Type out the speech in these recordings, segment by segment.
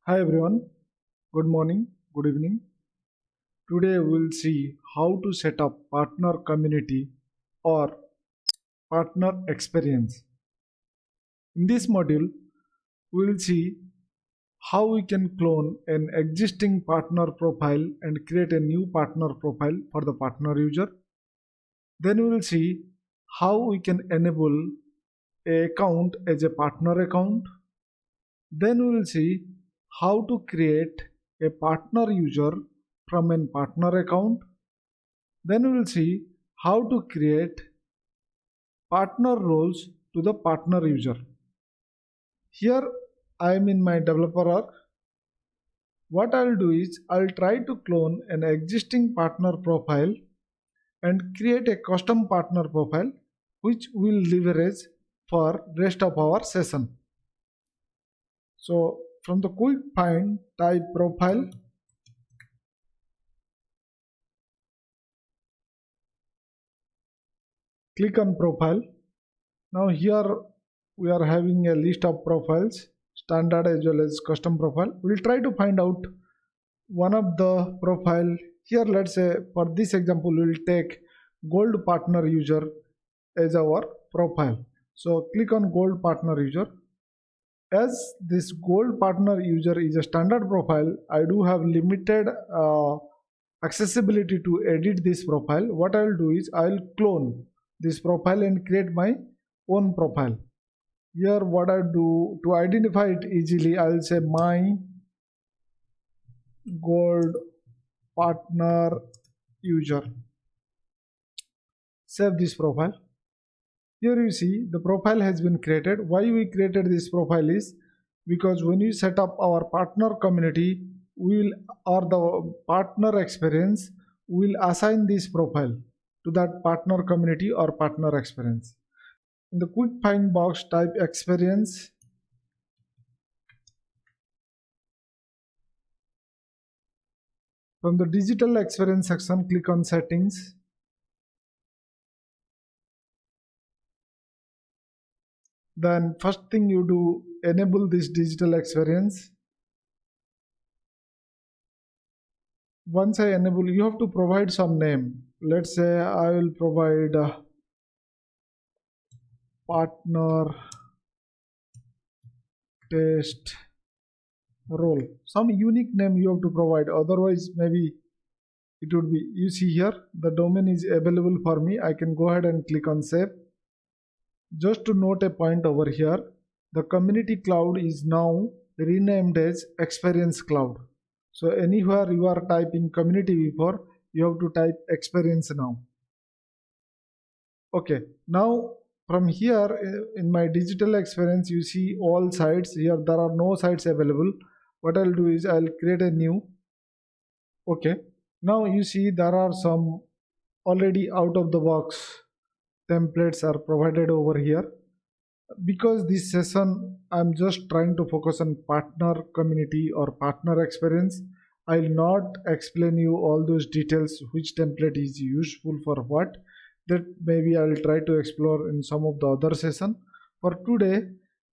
Hi everyone, good morning, good evening. Today we'll see how to set up partner community or partner experience. In this module, we'll see how we can clone an existing partner profile and create a new partner profile for the partner user. Then we will see how we can enable a account as a partner account. Then we will see how to create a partner user from a partner account. Then we will see how to create partner roles to the partner user. Here I am in my developer arc. What I'll do is I'll try to clone an existing partner profile and create a custom partner profile which we'll leverage for rest of our session. So from the quick find, type profile. Click on profile. Now here we are having a list of profiles, standard as well as custom profile. We'll try to find out one of the profile. Here let's say for this example we'll take gold partner user as our profile. So click on gold partner user. As this gold partner user is a standard profile, I do have limited accessibility to edit this profile. What I'll do is I'll clone this profile and create my own profile. Here what I do to identify it easily, I'll say my gold partner user. Save this profile. Here you see the profile has been created. Why we created this profile is because when you set up our partner community, will or the partner experience will assign this profile to that partner community or partner experience. In the quick find box, type experience. From the digital experience section, click on settings. Then first thing you do, enable this digital experience. Once I enable, you have to provide some name. Let's say I will provide partner test role. Some unique name you have to provide, otherwise maybe it would be, you see here the domain is available for me. I can go ahead and click on save. Just to note a point over here, the community cloud is now renamed as experience cloud. So anywhere you are typing community before, you have to type experience now. Okay, now from here in my digital experience you see all sites. Here there are no sites available. What I'll do is I'll create a new. Okay, now you see there are some already out of the box templates are provided over here. Because this session I'm just trying to focus on partner community or partner experience, I'll not explain you all those details, which template is useful for what. That maybe I'll try to explore in some of the other session. For today,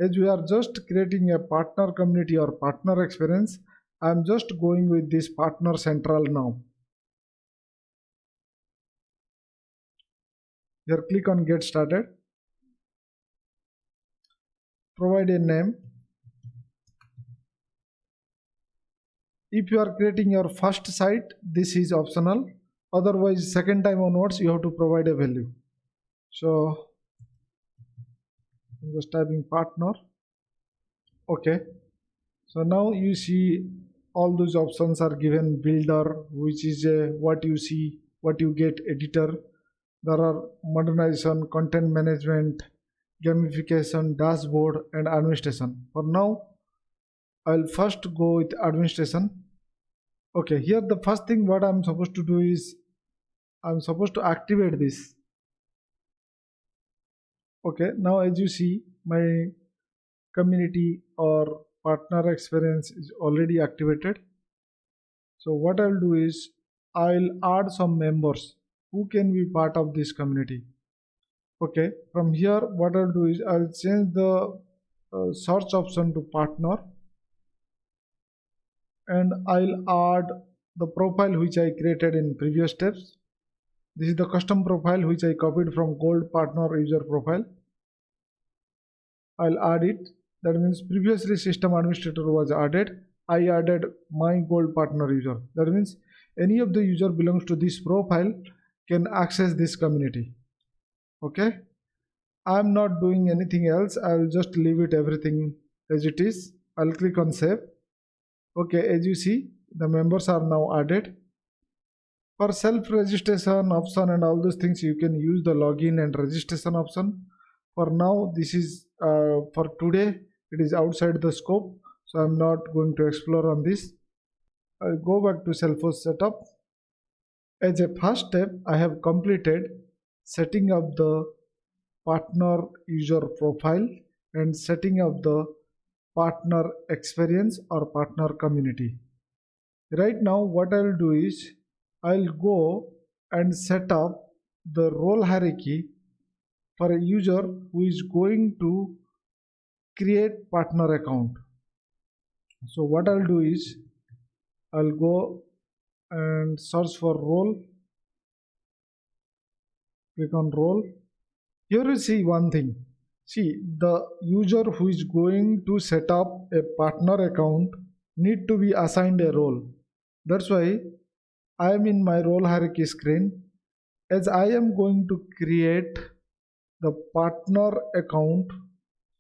as we are just creating a partner community or partner experience, I'm just going with this partner central now. Here click on get started. Provide a name. If you are creating your first site, this is optional. Otherwise, second time onwards, you have to provide a value. So I'm just typing partner. Okay. So now you see all those options are given. Builder, which is what you see, what you get. Editor. There are modernization, content management, gamification, dashboard, and administration. For now, I'll first go with administration. Okay, here the first thing what I'm supposed to do is I'm supposed to activate this. Okay, now as you see my community or partner experience is already activated. So what I'll do is I'll add some members who can be part of this community. Okay, from here what I'll do is I'll change the search option to partner. and I'll add the profile which I created in previous steps. This is the custom profile which I copied from Gold Partner User Profile. I'll add it. That means previously system administrator was added. I added my Gold Partner user. That means any of the user belongs to this profile can access this community. Okay. I'm not doing anything else. I'll just leave it everything as it is. I'll click on save. Okay, as you see, the members are now added. For self-registration option and all those things, you can use the login and registration option. For now, this is for today, it is outside the scope, so I'm not going to explore on this. I'll go back to Salesforce setup. As a first step, I have completed setting up the partner user profile and setting up the partner experience or partner community. Right now, what I'll do is I'll go and set up the role hierarchy for a user who is going to create partner account. So what I'll do is I'll go and search for role, click on role. Here you see one thing. See, the user who is going to set up a partner account need to be assigned a role. That's why I am in my role hierarchy screen. As I am going to create the partner account,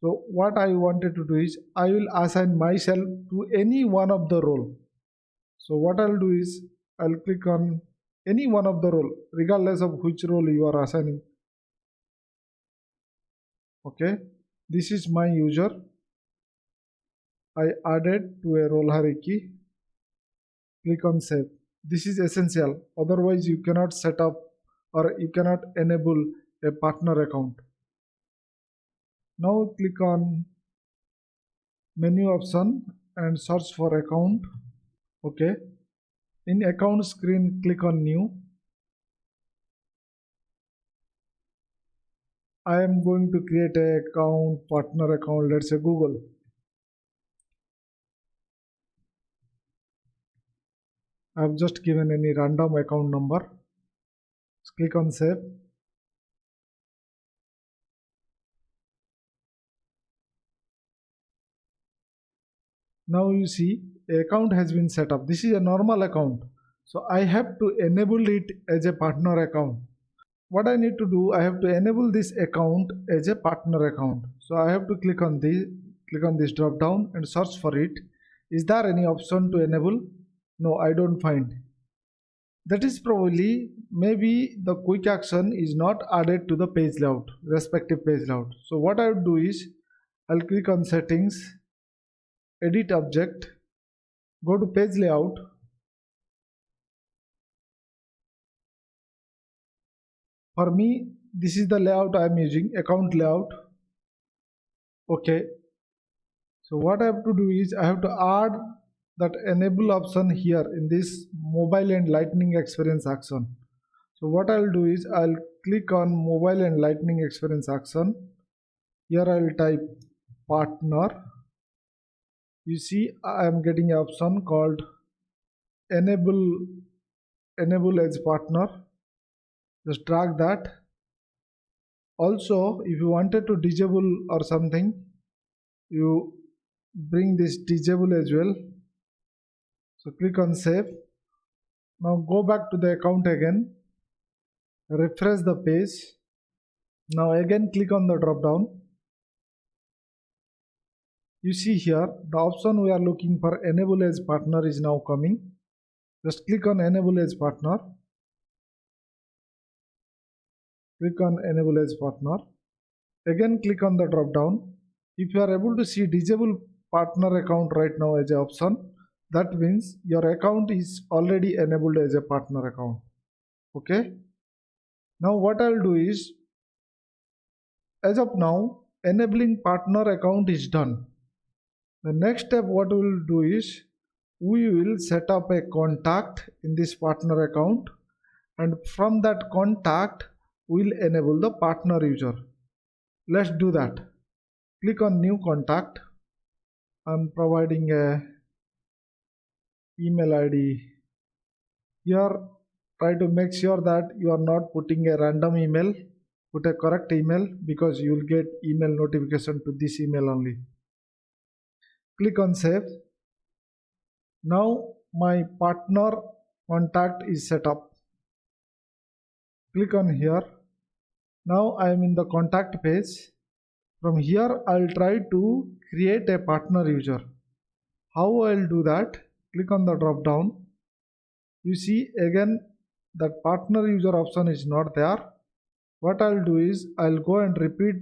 so what I wanted to do is I will assign myself to any one of the role. So what I'll do is I'll click on any one of the role regardless of which role you are assigning. Okay, this is my user. I added to a role hierarchy. Click on save. This is essential, otherwise you cannot set up or you cannot enable a partner account. Now click on menu option and search for account. Okay, in account screen click on new. I am going to create a account, partner account, let's say Google. I have just given any random account number. Click on save. Now you see account has been set up. This is a normal account, so I have to enable it as a partner account. What I need to do, I have to enable this account as a partner account. So I have to click on this drop down and search for it. Is there any option to enable? No, I don't find. That is probably maybe the quick action is not added to the page layout, respective page layout. So what I would do is I'll click on settings, edit object, go to page layout. For me, this is the layout I am using, account layout. Okay. So what I have to do is I have to add that enable option here in this mobile and lightning experience action. So what I'll do is I'll click on mobile and lightning experience action. Here I'll type partner. You see I am getting an option called enable as partner. Just drag that. Also, if you wanted to disable or something, you bring this disable as well. So click on save. Now go back to the account again, refresh the page. Now again click on the drop down. You see here the option we are looking for, enable as partner, is now coming. Just click on enable as partner. Click on enable as partner. Again click on the drop down. If you are able to see disable partner account right now as an option, that means your account is already enabled as a partner account. Okay. Now what I'll do is, as of now, enabling partner account is done. The next step what we will do is we will set up a contact in this partner account, and from that contact we'll enable the partner user. Let's do that. Click on new contact. I'm providing a email ID. Here try to make sure that you are not putting a random email. Put a correct email because you will get email notification to this email only. Click on save. Now my partner contact is set up. Click on here. Now I am in the contact page. From here I'll try to create a partner user. How I'll do that? Click on the drop down. You see again that partner user option is not there. What I'll do is I'll go and repeat,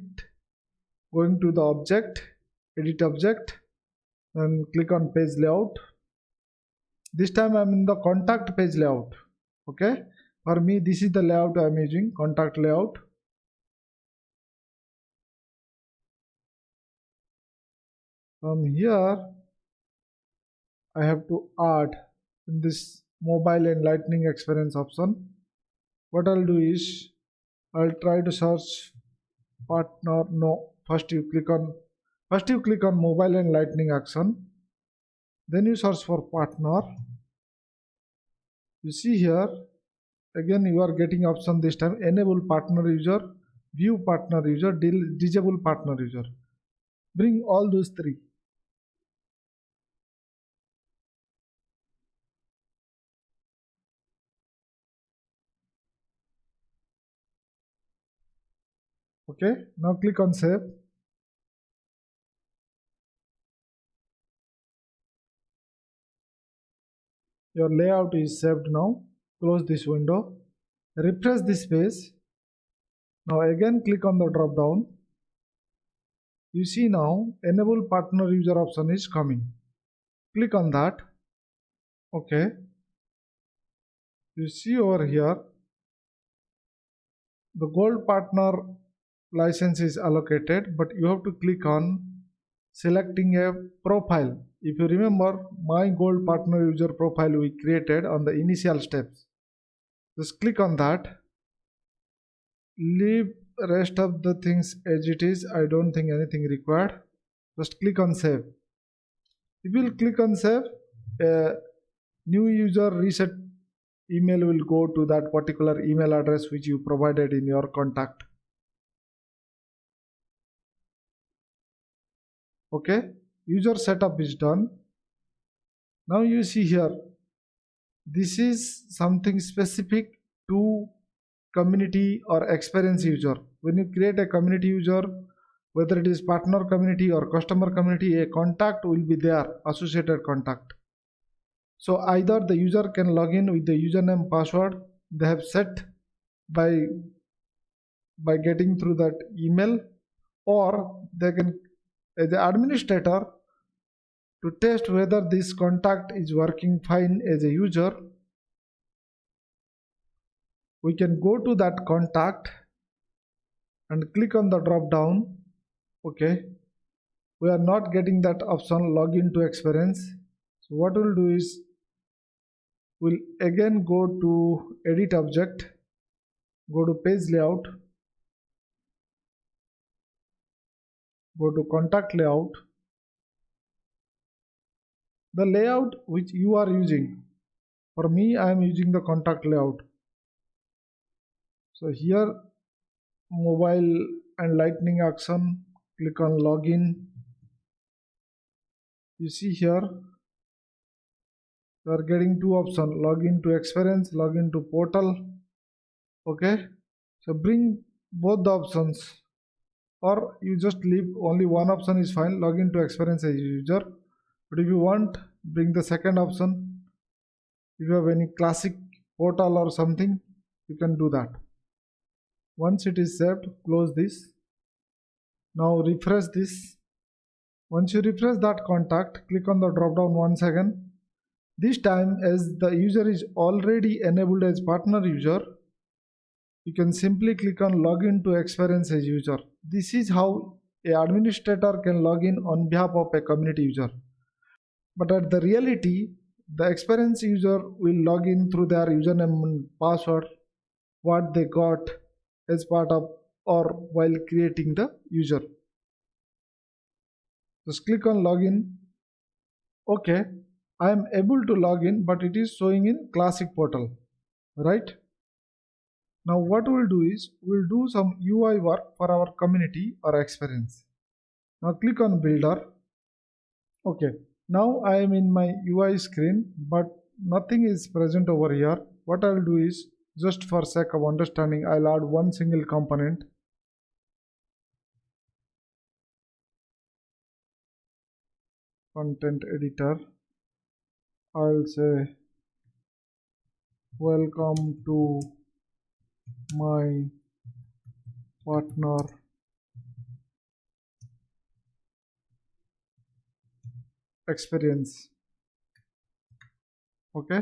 going to the object, edit object, and click on page layout. This time I'm in the contact page layout. Okay, for me this is the layout I'm using, contact layout. From here I have to add in this mobile and lightning experience option. What I'll do is I'll try to search partner. No, first you click on mobile and lightning action, then you search for partner. You see here again you are getting option this time: enable partner user, view partner user, disable partner user. Bring all those three. Okay, now click on save. Your layout is saved now. Close this window. Refresh this page. Now again click on the drop down. You see now enable partner user option is coming. Click on that. Okay. You see over here the gold partner license is allocated, but you have to click on selecting a profile. If you remember, my gold partner user profile we created on the initial steps. Just click on that. Leave rest of the things as it is. I don't think anything required. Just click on save. If you will click on save, a new user reset email will go to that particular email address which you provided in your contact. Okay, user setup is done. Now you see here, this is something specific to community or experience user. When you create a community user, whether it is partner community or customer community, a contact will be there, associated contact. So either the user can log in with the username password they have set by getting through that email, or they can, as the administrator, to test whether this contact is working fine as a user, we can go to that contact and click on the drop down. Okay, we are not getting that option login to experience. So what we'll do is we'll again go to edit object, go to page layout, go to contact layout, the layout which you are using. For me, I am using the contact layout. So here mobile and lightning action, click on login. You see here you are getting two options: login to experience, login to portal. Okay, so bring both the options, or you just leave only one option is fine, login to experience as a user. But if you want, bring the second option. If you have any classic portal or something, you can do that. Once it is saved, close this. Now refresh this. Once you refresh that contact, click on the drop down once again. This time, as the user is already enabled as partner user, you can simply click on login to experience as user. This is how an administrator can log in on behalf of a community user. But at the reality, the experience user will log in through their username and password, what they got as part of or while creating the user. Just click on login. Okay, I am able to log in, but it is showing in classic portal, right? Now what we'll do is we'll do some UI work for our community or experience. Now click on builder. Okay, now I am in my UI screen, but nothing is present over here. What I'll do is, just for sake of understanding, I'll add one single component. Content editor. I'll say welcome to my partner experience. Okay,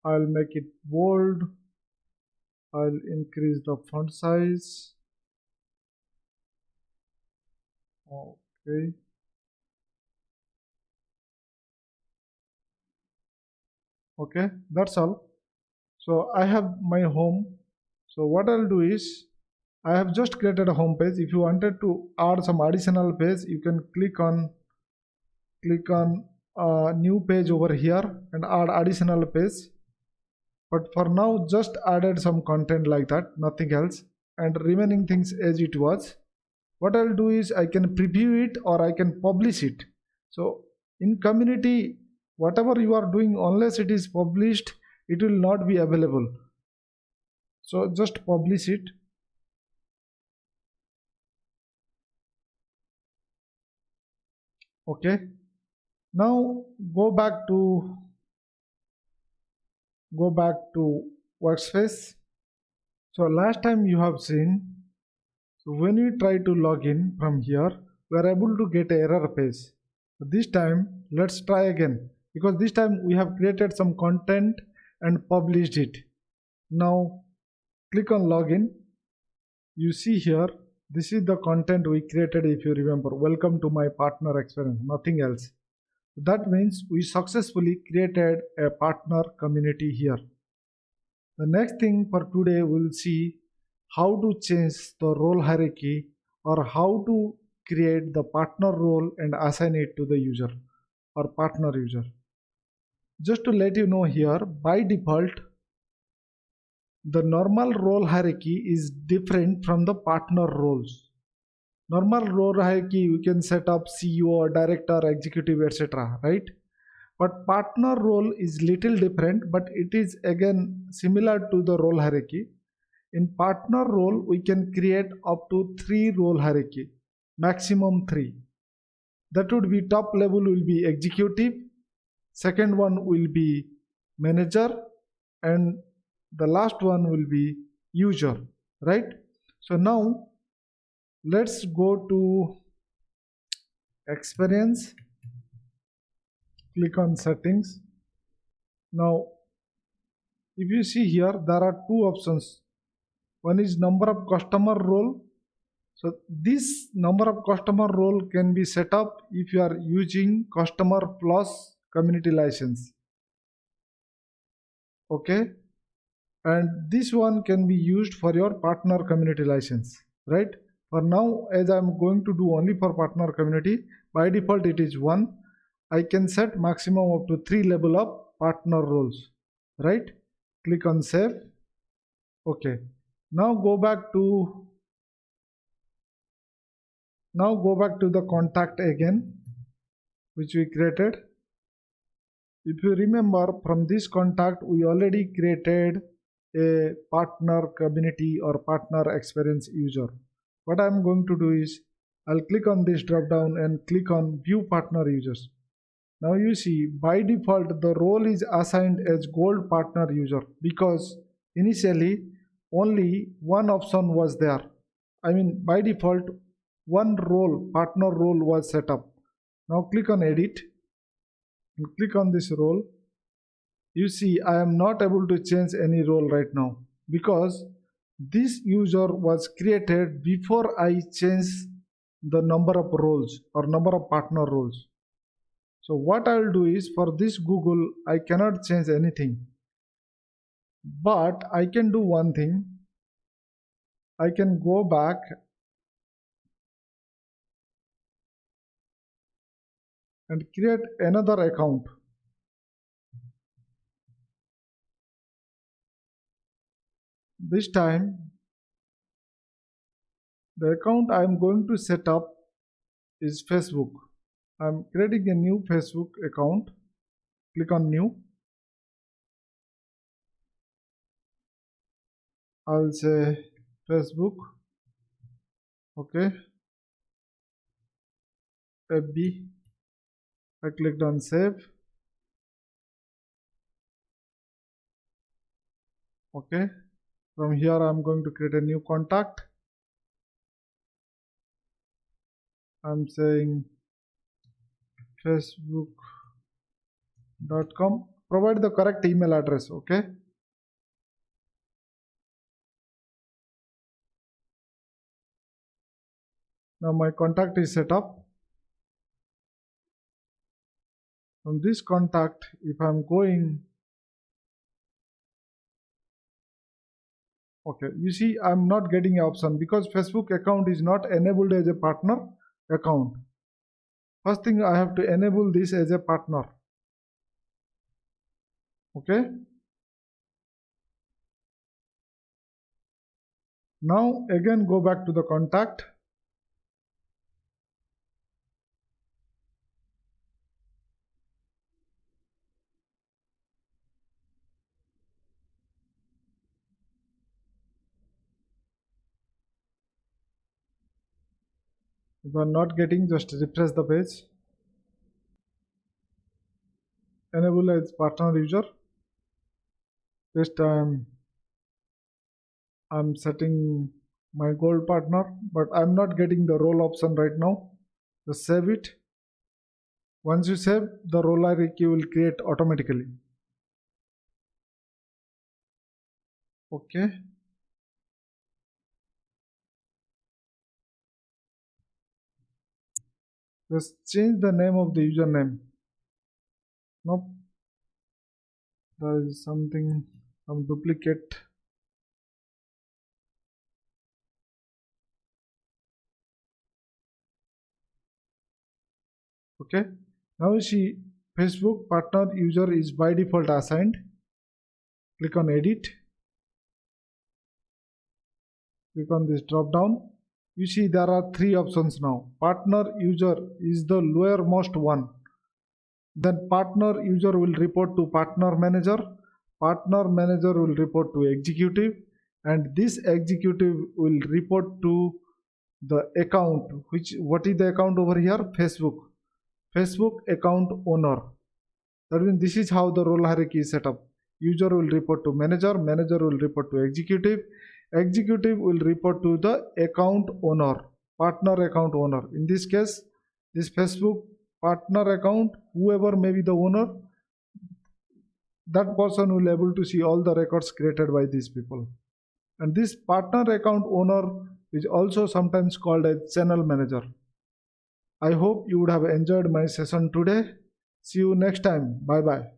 I'll make it bold. I'll increase the font size. Okay, okay, that's all. So I have my home. So what I'll do is, I have just created a home page. If you wanted to add some additional page, you can click on a new page over here and add additional page. But for now, just added some content like that, nothing else, and remaining things as it was. What I'll do is I can preview it or I can publish it. So in community, whatever you are doing, unless it is published, it will not be available. So just publish it. Okay, now go back to workspace. So last time you have seen, so when you try to log in from here, we are able to get an error page. This time let's try again, because this time we have created some content and published it. Now click on login. You see here, this is the content we created. If you remember, welcome to my partner experience, nothing else. That means we successfully created a partner community here. The next thing for today, we'll see how to change the role hierarchy, or how to create the partner role and assign it to the user or partner user. Just to let you know here, by default, the normal role hierarchy is different from the partner roles. Normal role hierarchy, we can set up CEO, director, executive, etc. Right? But partner role is little different, but it is again similar to the role hierarchy. In partner role, we can create up to 3 role hierarchy, maximum 3. That would be, top level will be executive, second one will be manager, and the last one will be user, right? So now let's go to experience, click on settings. Now if you see here, there are 2 options. One is number of customer role. So this number of customer role can be set up if you are using customer plus community license. Okay, and this one can be used for your partner community license, right? For now, as I'm going to do only for partner community, by default it is 1. I can set maximum up to 3 level up partner roles, right? Click on save. Okay, now go back to the contact again, which we created. If you remember, from this contact we already created a partner community or partner experience user. What I'm going to do is, I'll click on this drop down and click on view partner users. Now you see, by default the role is assigned as gold partner user, because initially only one option was there. I mean, by default one role, partner role, was set up. Now click on edit and click on this role. You see, I am not able to change any role right now, because this user was created before I change the number of roles or number of partner roles. So what I will do is, for this Google, I cannot change anything, but I can do one thing. I can go back and create another account. This time the account I am going to set up is Facebook. I am creating a new Facebook account. Click on new. I'll say Facebook. Okay. FB. I clicked on save. Okay. From here I'm going to create a new contact. I'm saying facebook.com. Provide the correct email address. Okay. Now my contact is set up. From this contact, if I'm going, okay, you see I'm not getting an option because Facebook account is not enabled as a partner account. First thing, I have to enable this as a partner. Okay. Now again go back to the contact. If I'm not getting, just refresh the page. Enable as partner user. This time I'm setting my gold partner, but I'm not getting the role option right now. Just save it. Once you save, the role hierarchy will create automatically. Okay. Just change the name of the username. Nope. There is some duplicate. Okay. Now you see Facebook partner user is by default assigned. Click on edit. Click on this drop down. You see there are three options now. Partner user is the lowermost one. Then partner user will report to partner manager. Partner manager will report to executive, and this executive will report to the account. What is the account over here? Facebook account owner. That means this is how the role hierarchy is set up. User will report to manager will report to executive will report to the account owner, partner account owner. In this case, this Facebook partner account, whoever may be the owner, that person will be able to see all the records created by these people. And this partner account owner is also sometimes called a channel manager. I hope you would have enjoyed my session today. See you next time. Bye bye.